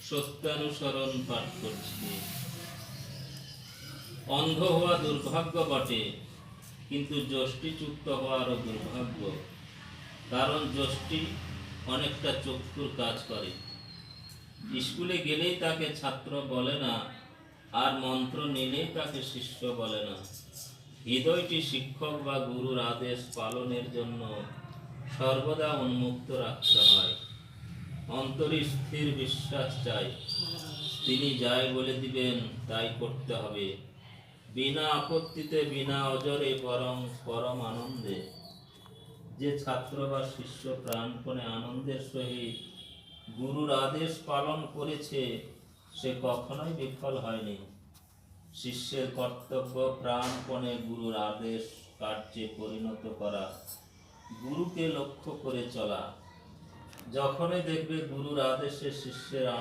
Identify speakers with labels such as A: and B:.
A: সত্যানুসরণ পাঠ করছি। অন্ধ হওয়া দুর্ভাগ্য বটে, কিন্তু যষ্টিচ্যুত হওয়ারও দুর্ভাগ্য। কারণ যষ্টি অনেকটা চক্ষুর কাজ করে। স্কুলে গেলেই তাকে ছাত্র বলে না, আর মন্ত্র নিলেই তাকে শিষ্য বলে না। হৃদয়টি শিক্ষক বা গুরুর আদেশ পালনের জন্য সর্বদা উন্মুক্ত রাখতে হয়। অন্তরে স্থির বিশ্বাস চাই, তিনি যাই বলে দিবেন তাই করতে হবে, বিনা আপত্তিতে, বিনা অজরে, পরম আনন্দে। যে ছাত্র বা শিষ্য প্রাণপণে আনন্দের সহিত গুরুর আদেশ পালন করেছে, সে কখনোই বিফল হয়নি। শিষ্যের কর্তব্য প্রাণপণে গুরুর আদেশ কার্যে পরিণত করা, গুরুকে লক্ষ্য করে চলা। যখনই দেখবে গুরুর আদেশে শিষ্যের